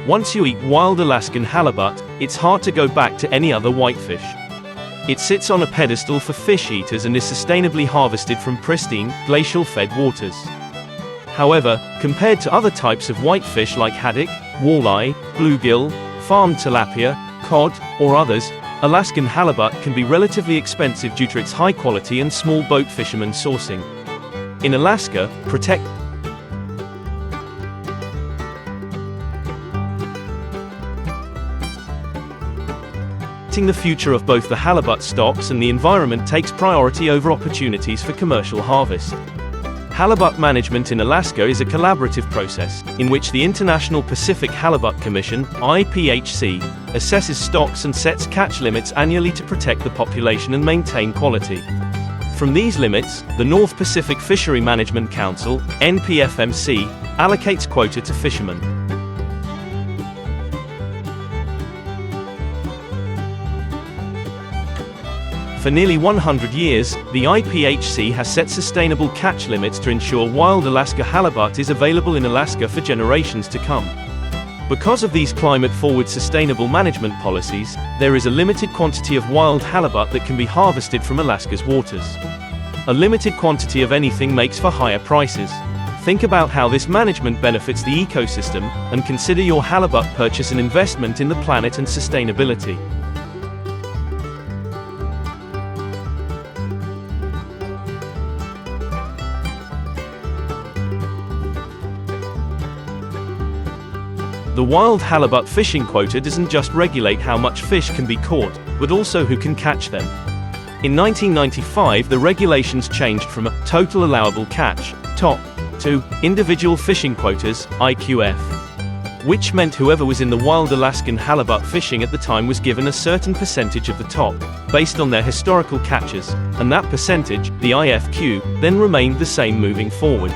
Once you eat wild Alaskan halibut, it's hard to go back to any other whitefish. It sits on a pedestal for fish eaters and is sustainably harvested from pristine, glacial-fed waters. However, compared to other types of whitefish like haddock, walleye, bluegill, farmed tilapia, cod, or others, Alaskan halibut can be relatively expensive due to its high quality and small boat fishermen sourcing. In Alaska, protecting the future of both the halibut stocks and the environment takes priority over opportunities for commercial harvest. Halibut management in Alaska is a collaborative process, in which the International Pacific Halibut Commission, IPHC, assesses stocks and sets catch limits annually to protect the population and maintain quality. From these limits, the North Pacific Fishery Management Council, NPFMC, allocates quota to fishermen. For nearly 100 years, the IPHC has set sustainable catch limits to ensure wild Alaska halibut is available in Alaska for generations to come. Because of these climate-forward sustainable management policies, there is a limited quantity of wild halibut that can be harvested from Alaska's waters. A limited quantity of anything makes for higher prices. Think about how this management benefits the ecosystem, and consider your halibut purchase an investment in the planet and sustainability. The wild halibut fishing quota doesn't just regulate how much fish can be caught, but also who can catch them. In 1995, the regulations changed from a total allowable catch, TOC, to individual fishing quotas, IQF, which meant whoever was in the wild Alaskan halibut fishing at the time was given a certain percentage of the TOC, based on their historical catches, and that percentage, the IFQ, then remained the same moving forward.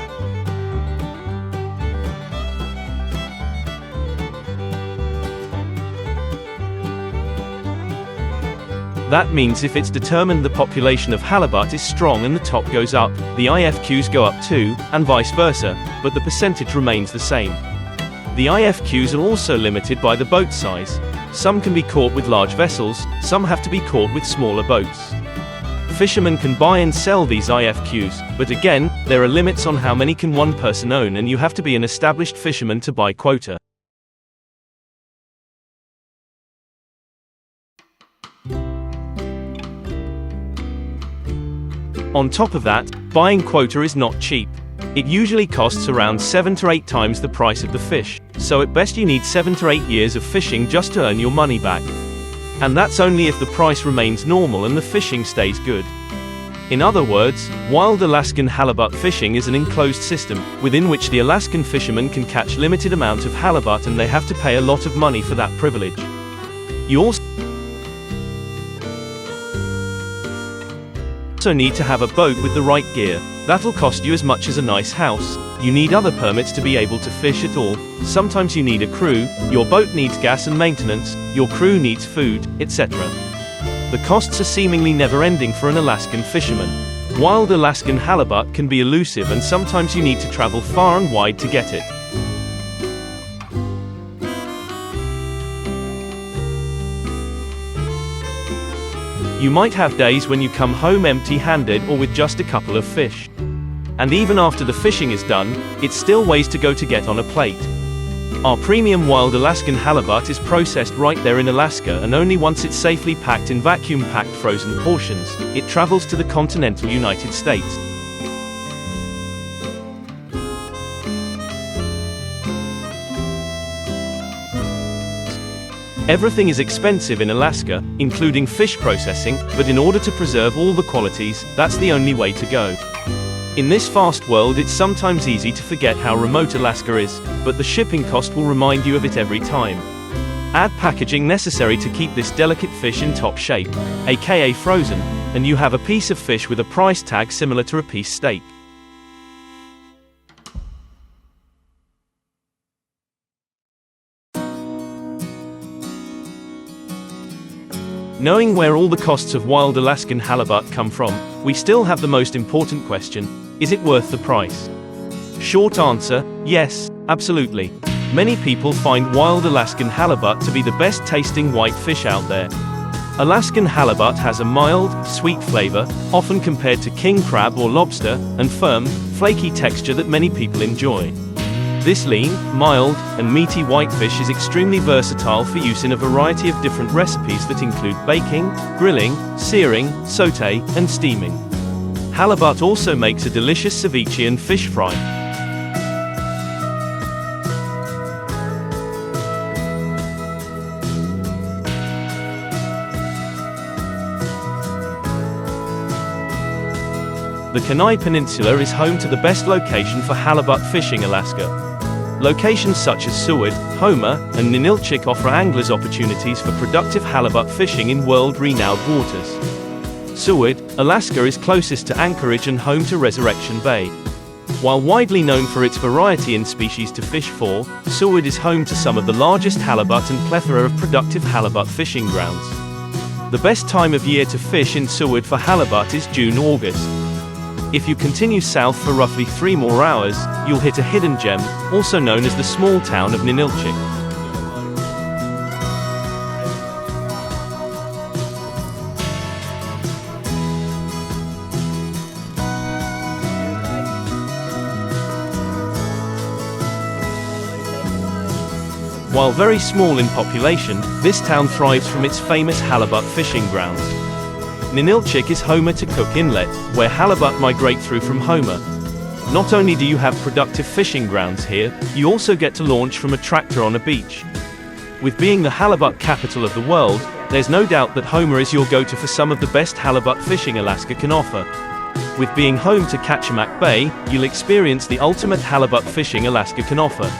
That means if it's determined the population of halibut is strong and the TOC goes up, the IFQs go up too, and vice versa, but the percentage remains the same. The IFQs are also limited by the boat size. Some can be caught with large vessels, some have to be caught with smaller boats. Fishermen can buy and sell these IFQs, but again, there are limits on how many can one person own, and you have to be an established fisherman to buy quota. On top of that, buying quota is not cheap. It usually costs around 7 to 8 times the price of the fish, so at best you need 7 to 8 years of fishing just to earn your money back. And that's only if the price remains normal and the fishing stays good. In other words, wild Alaskan halibut fishing is an enclosed system, within which the Alaskan fishermen can catch limited amount of halibut, and they have to pay a lot of money for that privilege. You also need to have a boat with the right gear. That'll cost you as much as a nice house. You need other permits to be able to fish at all. Sometimes you need a crew, your boat needs gas and maintenance, your crew needs food, etc. The costs are seemingly never-ending for an Alaskan fisherman. Wild Alaskan halibut can be elusive, and sometimes you need to travel far and wide to get it. You might have days when you come home empty-handed or with just a couple of fish. And even after the fishing is done, it's still ways to go to get on a plate. Our premium wild Alaskan halibut is processed right there in Alaska, and only once it's safely packed in vacuum-packed frozen portions, it travels to the continental United States. Everything is expensive in Alaska, including fish processing, but in order to preserve all the qualities, that's the only way to go. In this fast world, it's sometimes easy to forget how remote Alaska is, but the shipping cost will remind you of it every time. Add packaging necessary to keep this delicate fish in top shape, aka frozen, and you have a piece of fish with a price tag similar to a piece steak. Knowing where all the costs of wild Alaskan halibut come from, we still have the most important question: is it worth the price? Short answer, yes, absolutely. Many people find wild Alaskan halibut to be the best tasting white fish out there. Alaskan halibut has a mild, sweet flavor, often compared to king crab or lobster, and firm, flaky texture that many people enjoy. This lean, mild, and meaty whitefish is extremely versatile for use in a variety of different recipes that include baking, grilling, searing, sauté, and steaming. Halibut also makes a delicious ceviche and fish fry. The Kenai Peninsula is home to the best location for halibut fishing Alaska. Locations such as Seward, Homer, and Ninilchik offer anglers opportunities for productive halibut fishing in world-renowned waters. Seward, Alaska is closest to Anchorage and home to Resurrection Bay. While widely known for its variety in species to fish for, Seward is home to some of the largest halibut and plethora of productive halibut fishing grounds. The best time of year to fish in Seward for halibut is June-August. If you continue south for roughly 3 more hours, you'll hit a hidden gem, also known as the small town of Ninilchik. While very small in population, this town thrives from its famous halibut fishing grounds. Ninilchik is Homer to Cook Inlet, where halibut migrate through from Homer. Not only do you have productive fishing grounds here, you also get to launch from a tractor on a beach. With being the halibut capital of the world, there's no doubt that Homer is your go-to for some of the best halibut fishing Alaska can offer. With being home to Kachemak Bay, you'll experience the ultimate halibut fishing Alaska can offer.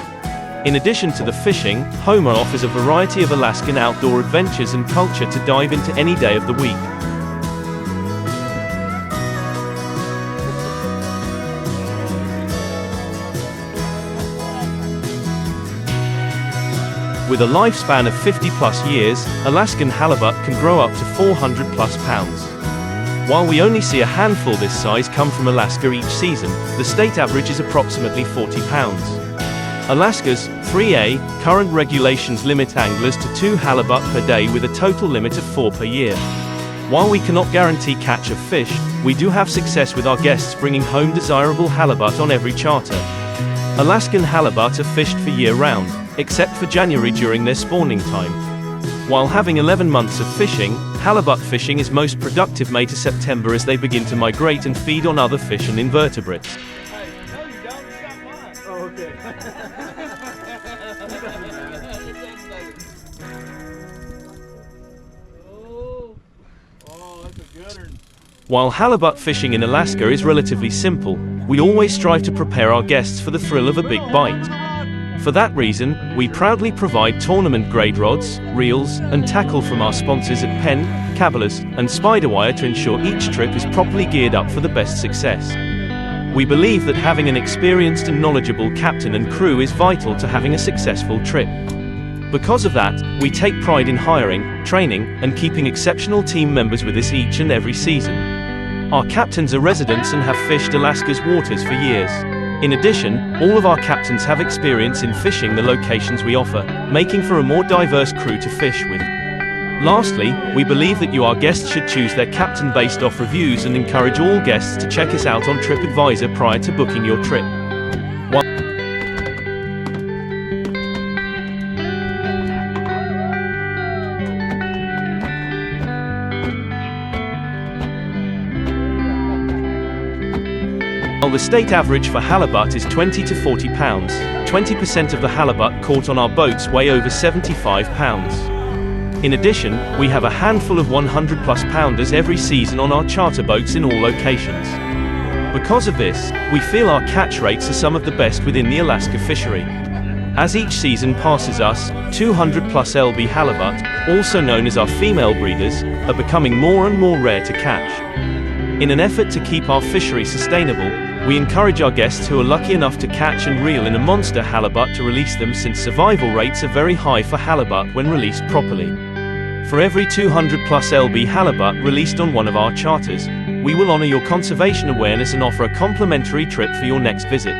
In addition to the fishing, Homer offers a variety of Alaskan outdoor adventures and culture to dive into any day of the week. With a lifespan of 50-plus years, Alaskan halibut can grow up to 400-plus pounds. While we only see a handful this size come from Alaska each season, the state average is approximately 40 pounds. Alaska's 3A current regulations limit anglers to 2 halibut per day with a total limit of 4 per year. While we cannot guarantee catch of fish, we do have success with our guests bringing home desirable halibut on every charter. Alaskan halibut are fished for year-round, except for January during their spawning time. While having 11 months of fishing, halibut fishing is most productive May to September as they begin to migrate and feed on other fish and invertebrates. While halibut fishing in Alaska is relatively simple, we always strive to prepare our guests for the thrill of a big bite. For that reason, we proudly provide tournament-grade rods, reels, and tackle from our sponsors at Penn, Cabela's, and Spiderwire to ensure each trip is properly geared up for the best success. We believe that having an experienced and knowledgeable captain and crew is vital to having a successful trip. Because of that, we take pride in hiring, training, and keeping exceptional team members with us each and every season. Our captains are residents and have fished Alaska's waters for years. In addition, all of our captains have experience in fishing the locations we offer, making for a more diverse crew to fish with. Lastly, we believe that you, our guests, should choose their captain based off reviews and encourage all guests to check us out on TripAdvisor prior to booking your trip. While the state average for halibut is 20 to 40 pounds, 20% of the halibut caught on our boats weigh over 75 pounds. In addition, we have a handful of 100-plus pounders every season on our charter boats in all locations. Because of this, we feel our catch rates are some of the best within the Alaska fishery. As each season passes us, 200-plus LB halibut, also known as our female breeders, are becoming more and more rare to catch. In an effort to keep our fishery sustainable, we encourage our guests who are lucky enough to catch and reel in a monster halibut to release them, since survival rates are very high for halibut when released properly. For every 200-plus LB halibut released on one of our charters, we will honor your conservation awareness and offer a complimentary trip for your next visit.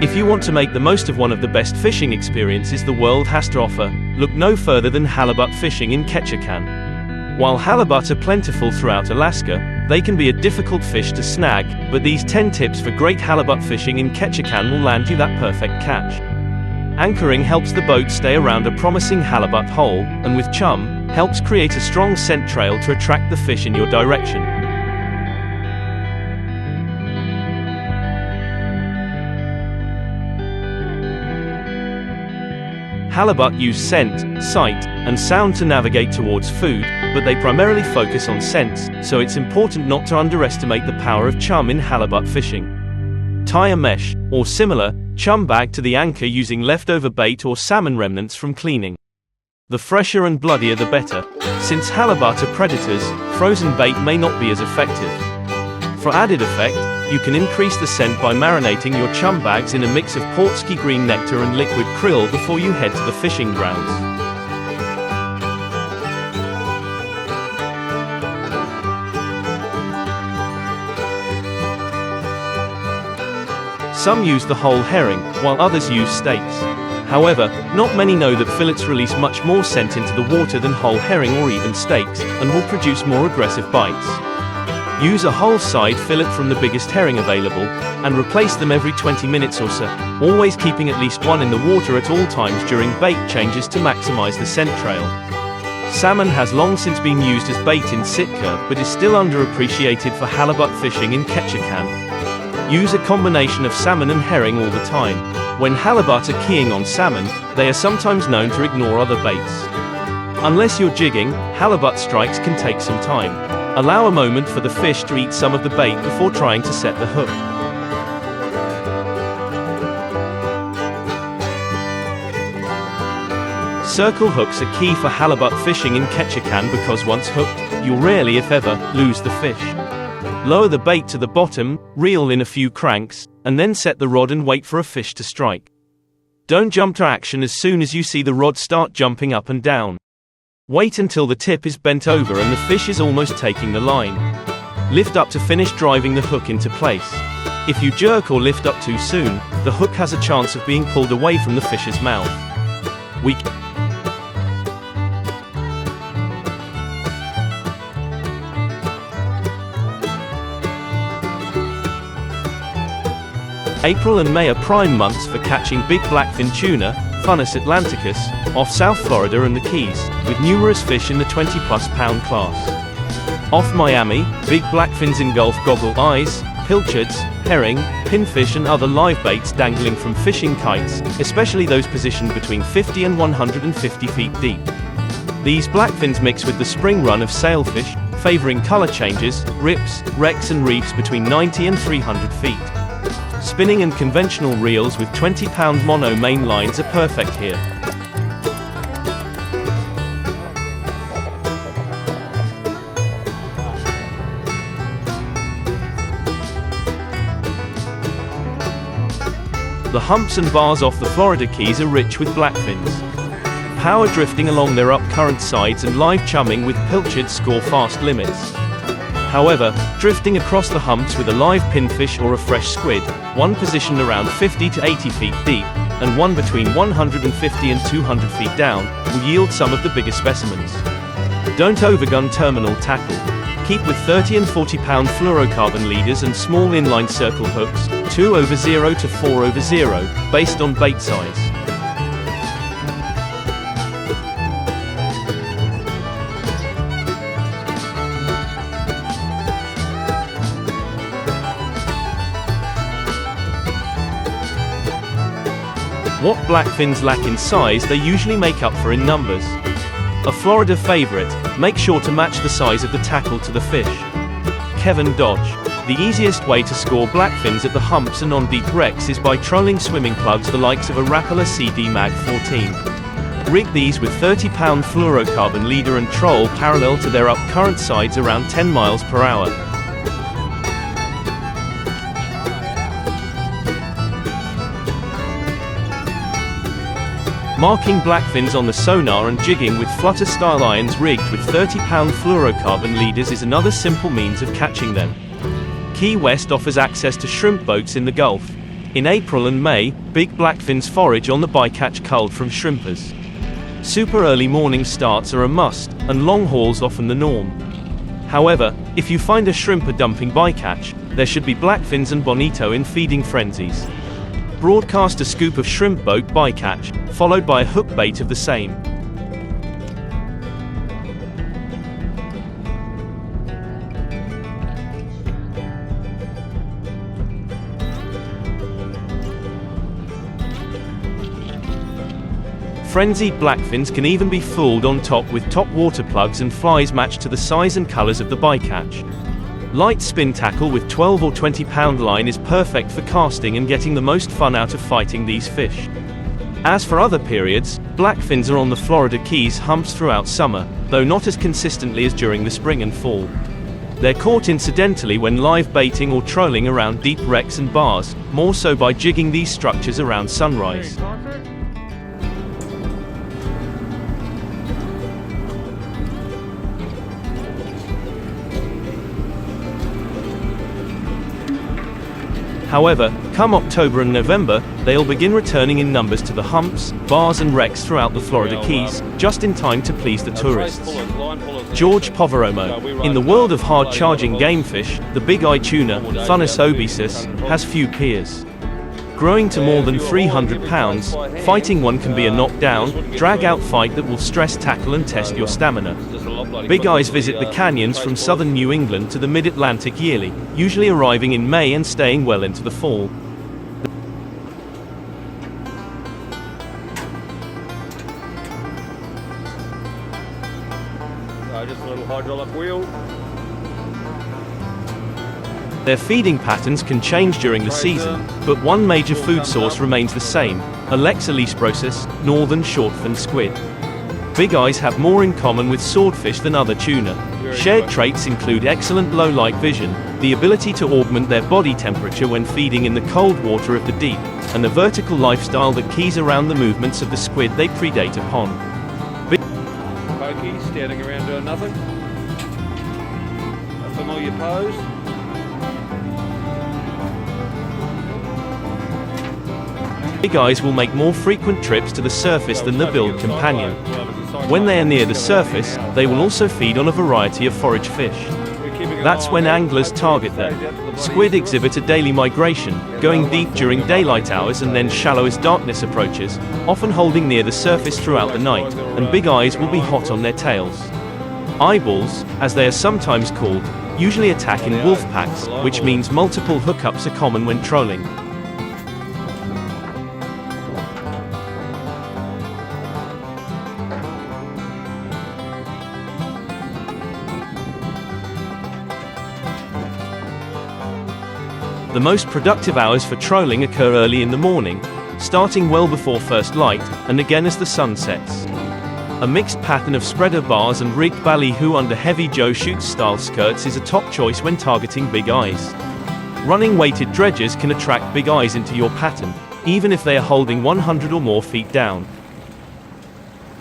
If you want to make the most of one of the best fishing experiences the world has to offer, look no further than halibut fishing in Ketchikan. While halibut are plentiful throughout Alaska, they can be a difficult fish to snag, but these 10 tips for great halibut fishing in Ketchikan will land you that perfect catch. Anchoring helps the boat stay around a promising halibut hole, and with chum, helps create a strong scent trail to attract the fish in your direction. Halibut use scent, sight, and sound to navigate towards food, but they primarily focus on scents, so it's important not to underestimate the power of chum in halibut fishing. Tie a mesh, or similar, chum bag to the anchor using leftover bait or salmon remnants from cleaning. The fresher and bloodier the better. Since halibut are predators, frozen bait may not be as effective. For added effect, you can increase the scent by marinating your chum bags in a mix of Portsky green nectar and liquid krill before you head to the fishing grounds. Some use the whole herring, while others use steaks. However, not many know that fillets release much more scent into the water than whole herring or even steaks, and will produce more aggressive bites. Use a whole side fillet from the biggest herring available, and replace them every 20 minutes or so, always keeping at least one in the water at all times during bait changes to maximize the scent trail. Salmon has long since been used as bait in Sitka, but is still underappreciated for halibut fishing in Ketchikan. Use a combination of salmon and herring all the time. When halibut are keying on salmon, they are sometimes known to ignore other baits. Unless you're jigging, halibut strikes can take some time. Allow a moment for the fish to eat some of the bait before trying to set the hook. Circle hooks are key for halibut fishing in Ketchikan because once hooked, you'll rarely, if ever, lose the fish. Lower the bait to the bottom, reel in a few cranks, and then set the rod and wait for a fish to strike. Don't jump to action as soon as you see the rod start jumping up and down. Wait until the tip is bent over and the fish is almost taking the line. Lift up to finish driving the hook into place. If you jerk or lift up too soon, the hook has a chance of being pulled away from the fish's mouth. April and May are prime months for catching big blackfin tuna, Funnus atlanticus, off South Florida and the Keys, with numerous fish in the 20-plus pound class. Off Miami, big blackfins engulf goggle eyes, pilchards, herring, pinfish and other live baits dangling from fishing kites, especially those positioned between 50 and 150 feet deep. These blackfins mix with the spring run of sailfish, favoring color changes, rips, wrecks and reefs between 90 and 300 feet. Spinning and conventional reels with 20-pound mono main lines are perfect here. The humps and bars off the Florida Keys are rich with blackfins. Power drifting along their up-current sides and live chumming with pilchards score fast limits. However, drifting across the humps with a live pinfish or a fresh squid, one positioned around 50 to 80 feet deep, and one between 150 and 200 feet down, will yield some of the bigger specimens. Don't overgun terminal tackle. Keep with 30 and 40-pound fluorocarbon leaders and small inline circle hooks, 2/0 to 4/0, based on bait size. What blackfins lack in size they usually make up for in numbers. A Florida favorite, make sure to match the size of the tackle to the fish. Kevin Dodge. The easiest way to score blackfins at the humps and on deep wrecks is by trolling swimming plugs the likes of a Rapala CD Mag 14. Rig these with 30-pound fluorocarbon leader and troll parallel to their up-current sides around 10 miles per hour. Marking blackfins on the sonar and jigging with flutter-style irons rigged with 30-pound fluorocarbon leaders is another simple means of catching them. Key West offers access to shrimp boats in the Gulf. In April and May, big blackfins forage on the bycatch culled from shrimpers. Super early morning starts are a must, and long hauls often the norm. However, if you find a shrimper dumping bycatch, there should be blackfins and bonito in feeding frenzies. Broadcast a scoop of shrimp boat bycatch, followed by a hook bait of the same. Frenzied blackfins can even be fooled on top with top water plugs and flies matched to the size and colors of the bycatch. Light spin tackle with 12 or 20 pound line is perfect for casting and getting the most fun out of fighting these fish. As for other periods, blackfins are on the Florida Keys humps throughout summer, though not as consistently as during the spring and fall. They're caught incidentally when live baiting or trolling around deep wrecks and bars, more so by jigging these structures around sunrise. However, come October and November, they'll begin returning in numbers to the humps, bars and wrecks throughout the Florida Keys, just in time to please the tourists. George Poveromo. In the world of hard-charging game fish, the big-eye tuna, Funnus obesus, has few peers. Growing to more than 300 pounds, fighting one can be a knockdown, drag-out fight that will stress tackle and test your stamina. Big eyes visit the canyons from southern New England to the mid-Atlantic yearly, usually arriving in May and staying well into the fall. Just a little hydraulic wheel. Their feeding patterns can change during the season, but one major food source remains the same: Alexaleisprosis, northern shortfin squid. Big eyes have more in common with swordfish than other tuna. Shared traits include excellent low-light vision, the ability to augment their body temperature when feeding in the cold water of the deep, and the vertical lifestyle that keys around the movements of the squid they predate upon. Pokey, standing around doing nothing. A familiar pose. Big eyes will make more frequent trips to the surface than the billed companion. When they are near the surface, they will also feed on a variety of forage fish. That's when anglers target them. Squid exhibit a daily migration, going deep during daylight hours and then shallow as darkness approaches, often holding near the surface throughout the night, and big eyes will be hot on their tails. Eyeballs, as they are sometimes called, usually attack in wolf packs, which means multiple hookups are common when trolling. The most productive hours for trolling occur early in the morning, starting well before first light, and again as the sun sets. A mixed pattern of spreader bars and rigged ballyhoo under heavy Joe Shoots style skirts is a top choice when targeting big eyes. Running weighted dredgers can attract big eyes into your pattern, even if they are holding 100 or more feet down.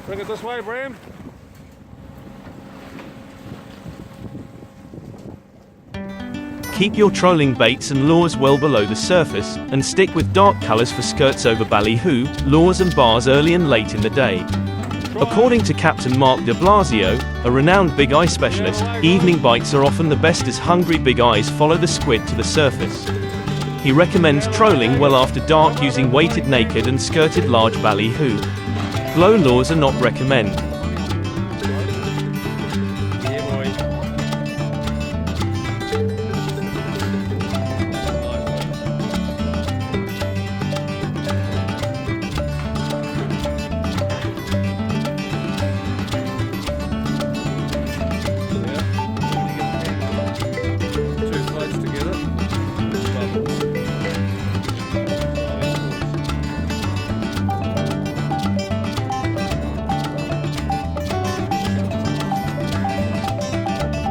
Bring it this way, Bram. Keep your trolling baits and lures well below the surface, and stick with dark colors for skirts over ballyhoo, lures and bars early and late in the day. According to Captain Mark de Blasio, a renowned big eye specialist, evening bites are often the best as hungry big eyes follow the squid to the surface. He recommends trolling well after dark using weighted naked and skirted large ballyhoo. Glow lures are not recommended.